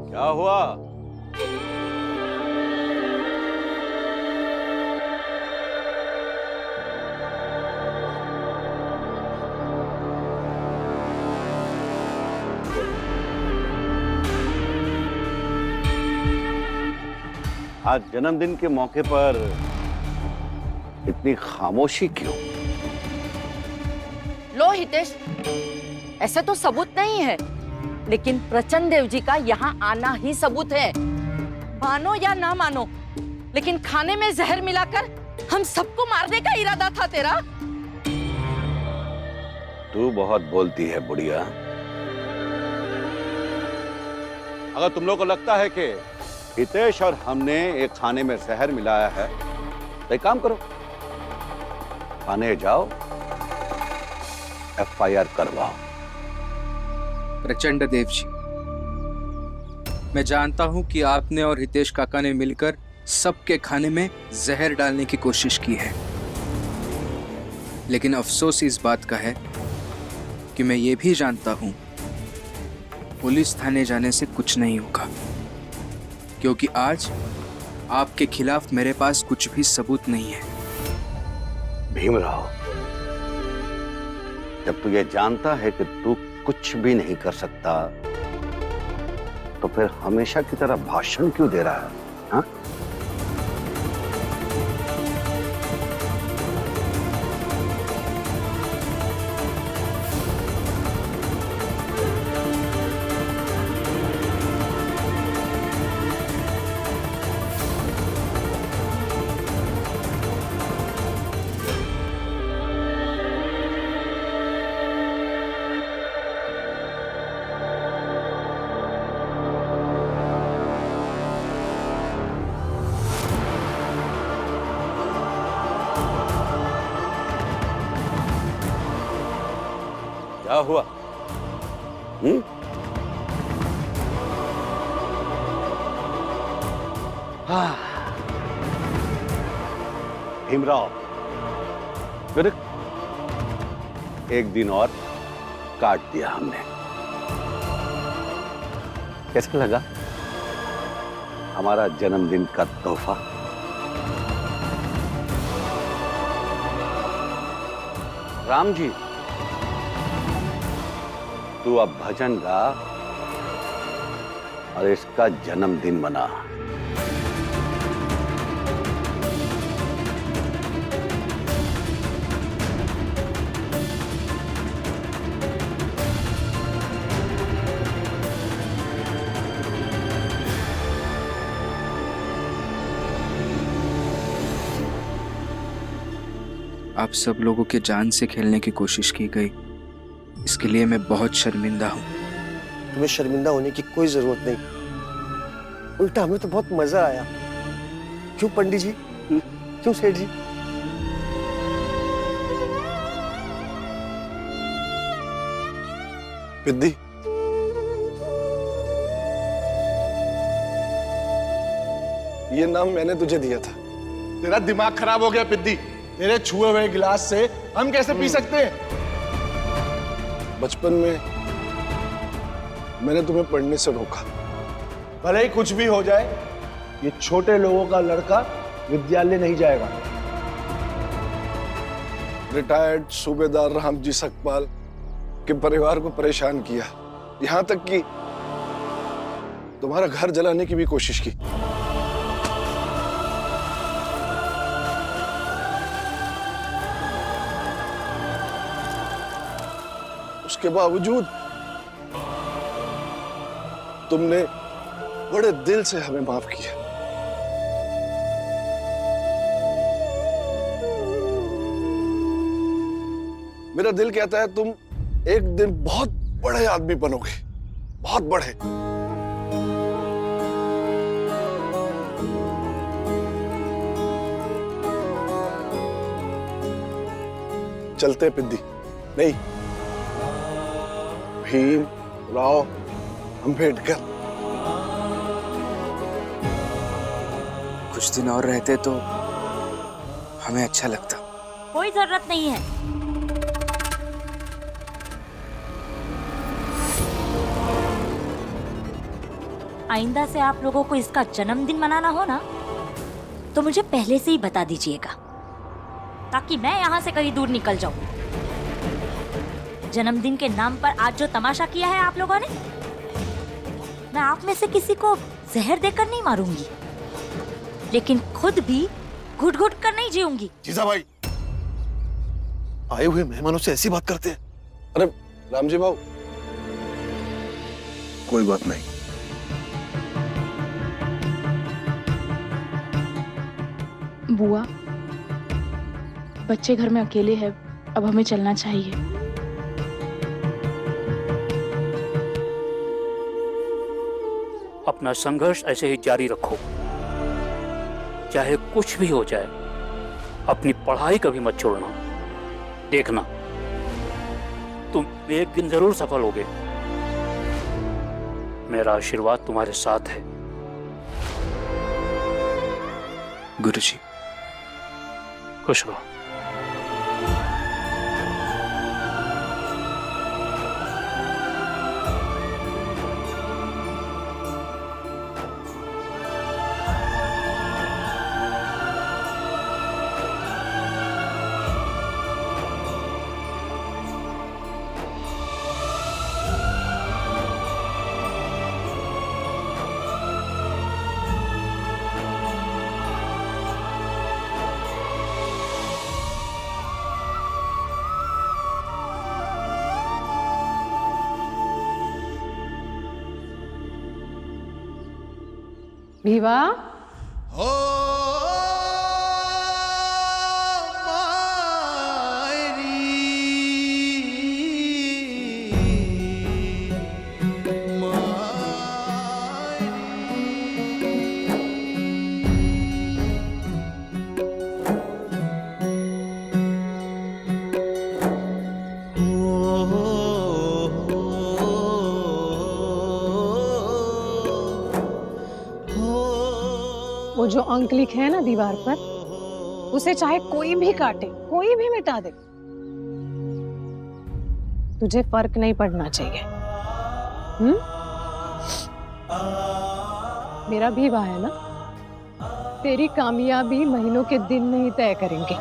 क्या हुआ? आज जन्मदिन के मौके पर इतनी खामोशी क्यों? लो हितेश, ऐसे तो सबूत नहीं है, लेकिन प्रचंड देव जी का यहाँ आना ही सबूत है। मानो या ना मानो, लेकिन खाने में जहर मिलाकर हम सबको मारने का इरादा था तेरा। तू बहुत बोलती है बुढ़िया। अगर तुम लोग को लगता है कि हितेश और हमने एक खाने में जहर मिलाया है, तो एक काम करो, थाने जाओ, FIR करवाओ। प्रचंड देव जी, मैं जानता हूं कि आपने और हितेश काका ने मिलकर सबके खाने में जहर डालने की कोशिश की है, लेकिन अफसोस इस बात का है कि मैं ये भी जानता हूं पुलिस थाने जाने से कुछ नहीं होगा, क्योंकि आज आपके खिलाफ मेरे पास कुछ भी सबूत नहीं है। भीमराव, जब तू ये जानता है कि तू कुछ भी नहीं कर सकता, तो फिर हमेशा की तरह भाषण क्यों दे रहा है? हाँ? क्या हुआ? भीमराव, फिर एक दिन और काट दिया हमने। कैसा लगा हमारा जन्मदिन का तोहफा? राम जी, तू अब भजन गा और इसका जन्मदिन मना। आप सब लोगों के जान से खेलने की कोशिश की गई, इसके लिए मैं बहुत शर्मिंदा हूँ। तुम्हें शर्मिंदा होने की कोई जरूरत नहीं, उल्टा हमें तो बहुत मजा आया। क्यों पंडित जी? क्यों सेठ जी? पिद्दी, ये नाम मैंने तुझे दिया था। तेरा दिमाग खराब हो गया पिद्दी। तेरे छुए हुए गिलास से हम कैसे पी सकते हैं? बचपन में मैंने तुम्हें पढ़ने से रोका। भले ही कुछ भी हो जाए, ये छोटे लोगों का लड़का विद्यालय नहीं जाएगा। रिटायर्ड सूबेदार रामजी सकपाल के परिवार को परेशान किया, यहां तक कि तुम्हारा घर जलाने की भी कोशिश की। उसके बावजूद तुमने बड़े दिल से हमें माफ किया। मेरा दिल कहता है तुम एक दिन बहुत बड़े आदमी बनोगे, बहुत बड़े। चलते पिद्दी। नहीं, भीम राव अंबेडकर। कुछ दिन और रहते तो हमें अच्छा लगता। कोई जरूरत नहीं है। आइंदा से आप लोगों को इसका जन्मदिन मनाना हो ना, तो मुझे पहले से ही बता दीजिएगा, ताकि मैं यहाँ से कहीं दूर निकल जाऊं। जन्मदिन के नाम पर आज जो तमाशा किया है आप लोगों ने, मैं आप में से किसी को जहर देकर नहीं मारूंगी, लेकिन खुद भी घुट घुट कर नहीं जीऊंगी। जीजा भाई, आए हुए मेहमानों से ऐसी बात करते हैं? अरे रामजी भाऊ, कोई बात नहीं। बुआ, बच्चे घर में अकेले हैं, अब हमें चलना चाहिए। अपना संघर्ष ऐसे ही जारी रखो, चाहे कुछ भी हो जाए। अपनी पढ़ाई कभी मत छोड़ना। देखना, तुम एक दिन जरूर सफल होगे। मेरा आशीर्वाद तुम्हारे साथ है। गुरुजी, खुश रहो। भीवा, वो जो अंक लिखे है ना दीवार पर, उसे चाहे कोई भी काटे, कोई भी मिटा दे, तुझे फर्क नहीं पड़ना चाहिए। मेरा भीवा है ना, तेरी कामयाबी महीनों के दिन नहीं तय करेंगे।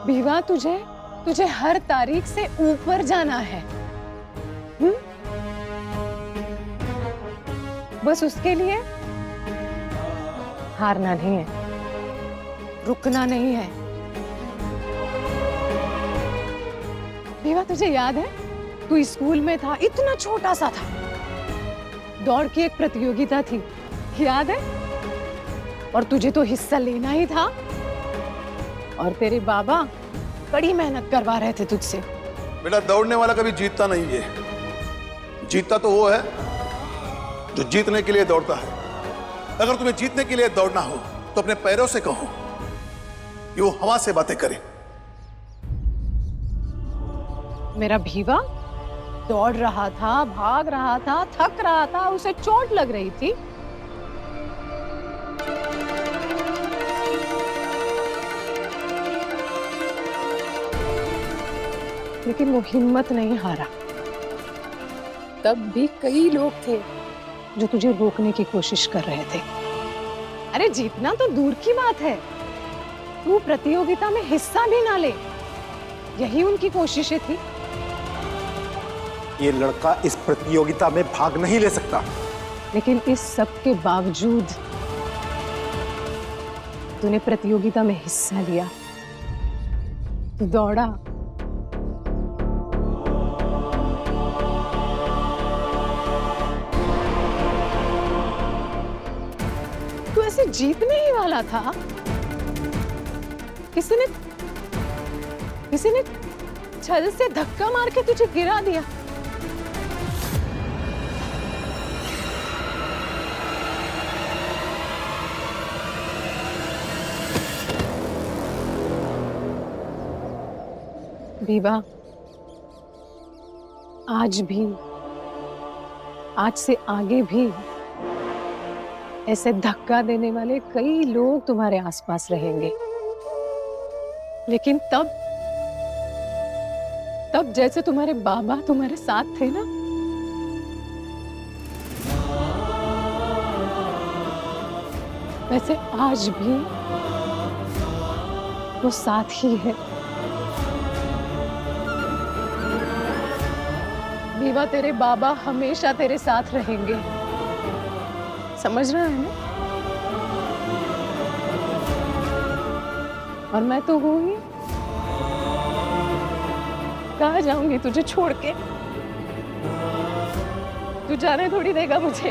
भीवा, तुझे हर तारीख से ऊपर जाना है। बस उसके लिए हारना नहीं है, रुकना नहीं है। भीवा, तुझे याद है, तू स्कूल में था, इतना छोटा सा था, दौड़ की एक प्रतियोगिता थी, याद है? और तुझे तो हिस्सा लेना ही था, और तेरे बाबा बड़ी मेहनत करवा रहे थे तुझसे। बेटा, दौड़ने वाला कभी जीतता नहीं है। जीतता तो वो है जो जीतने के लिए दौड़ता है। अगर तुम्हें जीतने के लिए दौड़ना हो तो अपने पैरों से कहो कि वो हवा से बातें करे। मेरा भीवा दौड़ रहा था, भाग रहा था, थक रहा था, उसे चोट लग रही थी, लेकिन वो हिम्मत नहीं हारा। तब भी कई लोग थे जो तुझे रोकने की कोशिश कर रहे थे। अरे जीतना तो दूर की बात है, तू प्रतियोगिता में हिस्सा भी ना ले, यही उनकी कोशिशें थी। ये लड़का इस प्रतियोगिता में भाग नहीं ले सकता। लेकिन इस सब के बावजूद तूने प्रतियोगिता में हिस्सा लिया, तू दौड़ा। तू ऐसे जीतने ही वाला था, किसी ने छल से धक्का मार के तुझे गिरा दिया। भीवा, आज भी, आज से आगे भी ऐसे धक्का देने वाले कई लोग तुम्हारे आसपास रहेंगे, लेकिन तब जैसे तुम्हारे बाबा तुम्हारे साथ थे ना, वैसे आज भी वो साथ ही है। विवा, तेरे बाबा हमेशा तेरे साथ रहेंगे, समझ रहा है ना? और मैं तो हूं ही। कहाँ जाऊंगी तुझे छोड़ के? तू जाने थोड़ी देगा मुझे।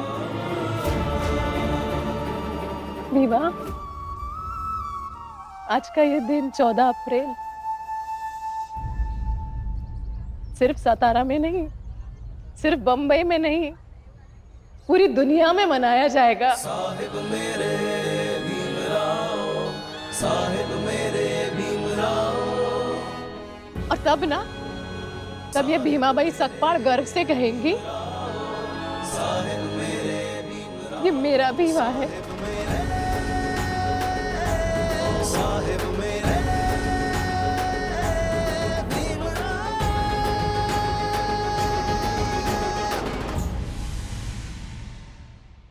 विवा, आज का ये दिन 14 अप्रैल सिर्फ सतारा में नहीं, सिर्फ बंबई में नहीं, पूरी दुनिया में मनाया जाएगा। साहिब मेरे भीमराव, साहिब मेरे भीमराव। और तब ये भीमाबाई सकपाल गर्व से कहेंगी, ये मेरा भीमा है। साहिब मेरे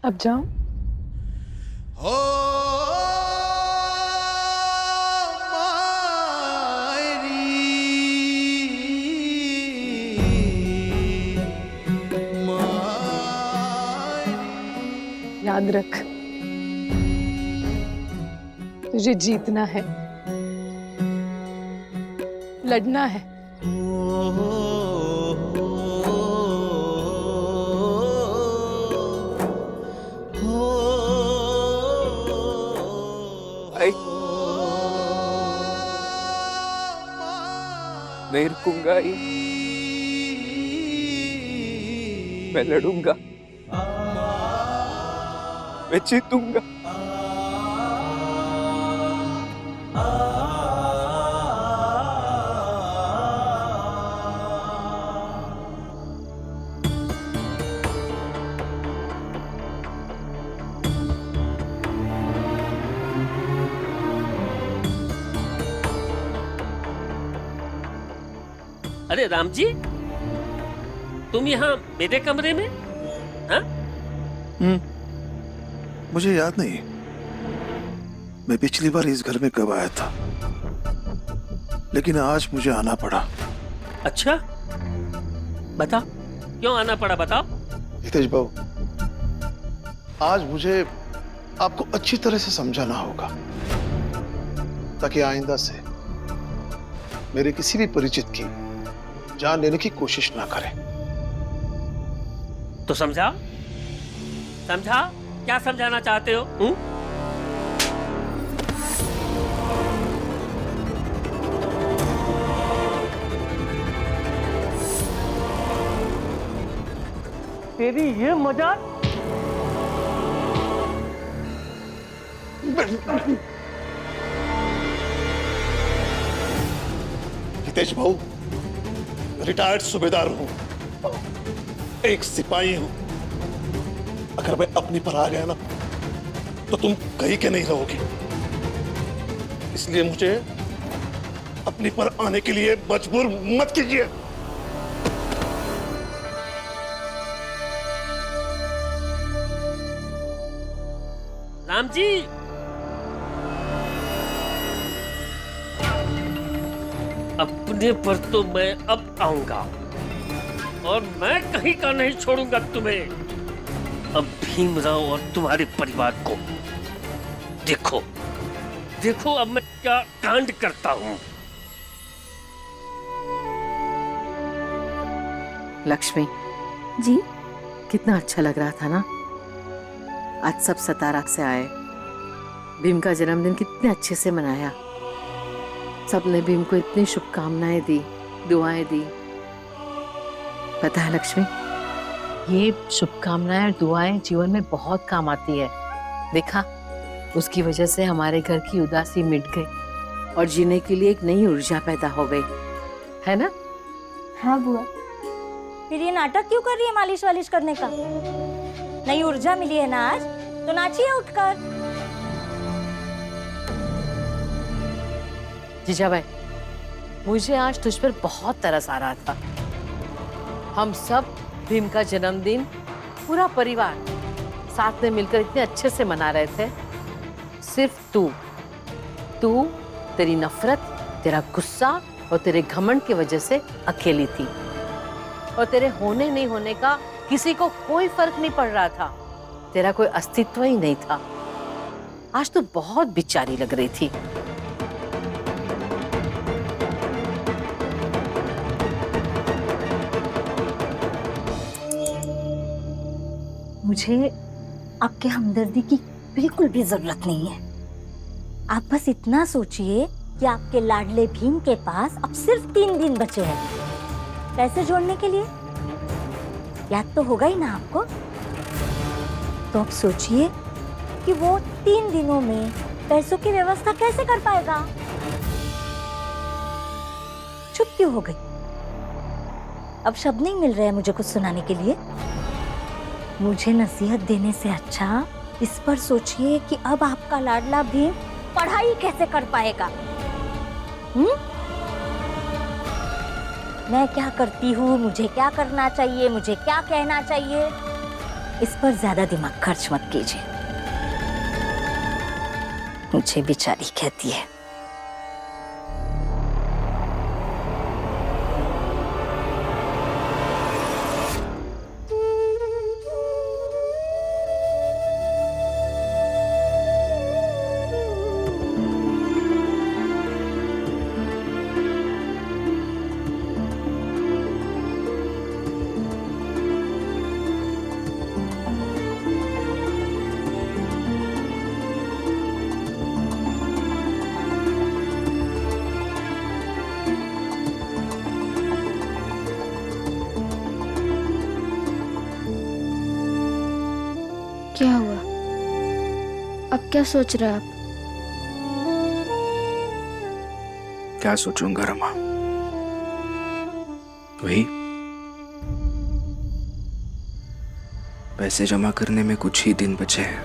अब जाऊं? हो याद रख, तुझे जीतना है, लड़ना है। आई नहीं रुकूंगा, आई मैं लड़ूंगा, मैं जीतूंगा। अरे राम जी, तुम यहाँ मेरे कमरे में? हाँ? मुझे याद नहीं मैं पिछली बार इस घर में कब आया था, लेकिन आज मुझे आना पड़ा। अच्छा, बताओ क्यों आना पड़ा, बताओ। हितेश बाबू, आज मुझे आपको अच्छी तरह से समझाना होगा ताकि आइंदा से मेरे किसी भी परिचित की जान लेने की कोशिश ना करें। तो समझाओ, समझाओ, क्या समझाना चाहते हो? तेरी ये मजाक? हितेश भाऊ, रिटायर्ड सूबेदार हूं, एक सिपाही हूं। अगर मैं अपनी पर आ गया ना तो तुम कहीं के नहीं रहोगे, इसलिए मुझे अपनी पर आने के लिए मजबूर मत कीजिए। राम जी, अपने पर तो मैं अब आऊंगा और मैं कहीं का नहीं छोड़ूंगा तुम्हें। अब भीमराव और तुम्हारे परिवार को देखो, देखो अब मैं क्या कांड करता हूं। लक्ष्मी जी, कितना अच्छा लग रहा था ना, आज सब सतारा से आए, भीम का जन्मदिन कितने अच्छे से मनाया, सबने भीम को इतनी शुभकामनाएं दी, दुआएं दी। पता है लक्ष्मी, ये शुभकामनाएं और दुआएं जीवन में बहुत काम आती है। देखा, उसकी वजह से हमारे घर की उदासी मिट गई और जीने के लिए एक नई ऊर्जा पैदा हो गई, है ना? हाँ बुआ। फिर ये नाटक क्यों कर रही है मालिश वालिश करने का? नई ऊर्जा मिली है ना आज, तो नाचिए उठकर। जीजा भाई, मुझे आज तुझ पर बहुत तरस आ रहा था। हम सब भीम का जन्मदिन पूरा परिवार साथ में मिलकर इतने अच्छे से मना रहे थे, सिर्फ तू, तेरी नफरत, तेरा गुस्सा और तेरे घमंड की वजह से अकेली थी। और तेरे होने नहीं होने का किसी को कोई फर्क नहीं पड़ रहा था। तेरा कोई अस्तित्व ही नहीं था। आज तो बहुत बेचारी लग रही थी। मुझे आपके हमदर्दी की बिल्कुल भी जरूरत नहीं है। आप बस इतना सोचिए कि आपके लाडले भीम के पास अब सिर्फ 3 दिन बचे हैं पैसे जोड़ने के लिए। याद तो होगा ही ना आपको। तो अब सोचिए कि वो 3 दिनों में पैसों की व्यवस्था कैसे कर पाएगा। चुप क्यों हो गई? अब शब्द नहीं मिल रहे हैं मुझे कुछ सुनाने के लिए। मुझे नसीहत देने से अच्छा इस पर सोचिए कि अब आपका लाडला भीम पढ़ाई कैसे कर पाएगा। मैं क्या करती हूँ, मुझे क्या करना चाहिए, मुझे क्या कहना चाहिए, इस पर ज्यादा दिमाग खर्च मत कीजिए। मुझे बेचारी कहती है। क्या हुआ? अब क्या सोच रहे आप? क्या सोचूंगा रमा? वही पैसे जमा करने में कुछ ही दिन बचे हैं।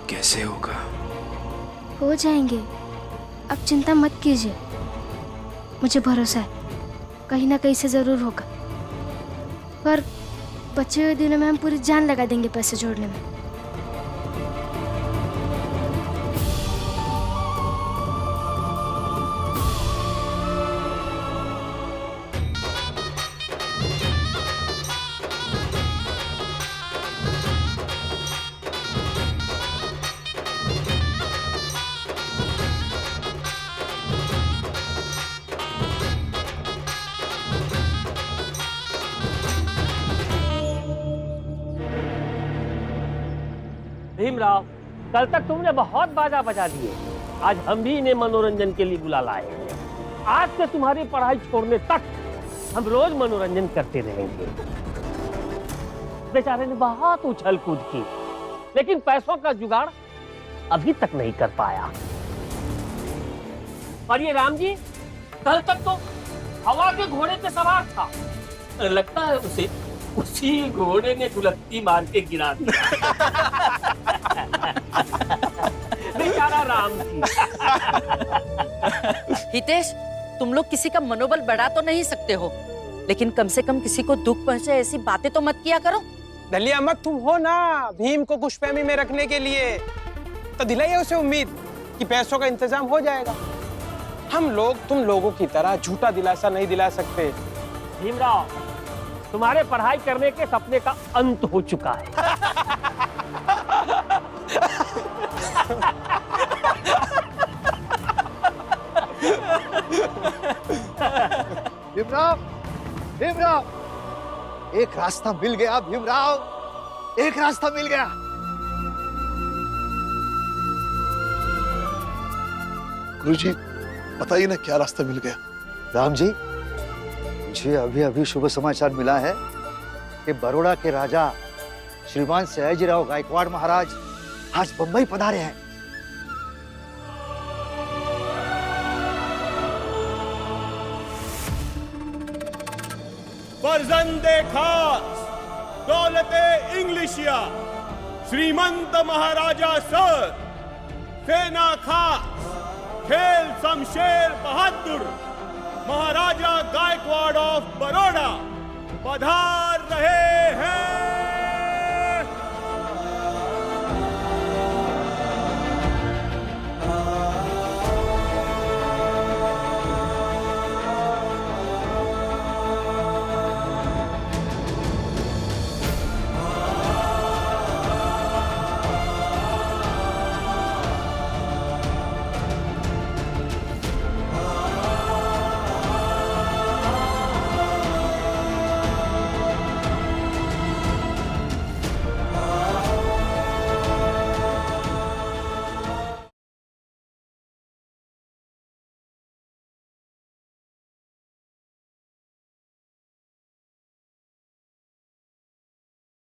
कैसे होगा? हो जाएंगे, अब चिंता मत कीजिए। मुझे भरोसा है कहीं ना कहीं से जरूर होगा। पर बचे हुए दिनों में हम पूरी जान लगा देंगे पैसे जोड़ने में। भीमराव, कल तक तुमने बहुत बाजा बजा दिए। आज हम भी इन्हें मनोरंजन के लिए बुला लाए। आज से तुम्हारी पढ़ाई छोड़ने तक हम रोज मनोरंजन करते रहेंगे। बेचारे ने बहुत उछल कूद की, लेकिन पैसों का जुगाड़ अभी तक नहीं कर पाया। और ये राम जी कल तक तो हवा के घोड़े पे सवार था। लगता है उसे उसी घोड़े ने गुलत्ती मार के गिरा दिया। बेचारा राम जी। हितेश, तुम लोग किसी का मनोबल बढ़ा तो नहीं सकते हो, लेकिन कम से कम किसी को दुख पहुंचे ऐसी बातें तो मत किया करो। दलिया मत तुम हो ना भीम को खुशफहमी में रखने के लिए, तो दिलाइए उसे उम्मीद कि पैसों का इंतजाम हो जाएगा। हम लोग तुम लोगों की तरह झूठा दिलासा नहीं दिला सकते। भीमराव, तुम्हारे पढ़ाई करने के सपने का अंत हो चुका है। भीमराव, भीमराव, एक रास्ता मिल गया। भीमराव, एक रास्ता मिल गया। गुरुजी, बताइए ना क्या रास्ता मिल गया? राम जी, मुझे अभी अभी शुभ समाचार मिला है कि बड़ौदा के राजा श्रीमान सयाजीराव गायकवाड़ महाराज आज बंबई पधारे हैं। फर्जंदे खास दौलते इंग्लिशिया श्रीमंत महाराजा सर सेना खास खेल शमशेर बहादुर महाराजा गायकवाड़ ऑफ बड़ौदा पधार रहे हैं।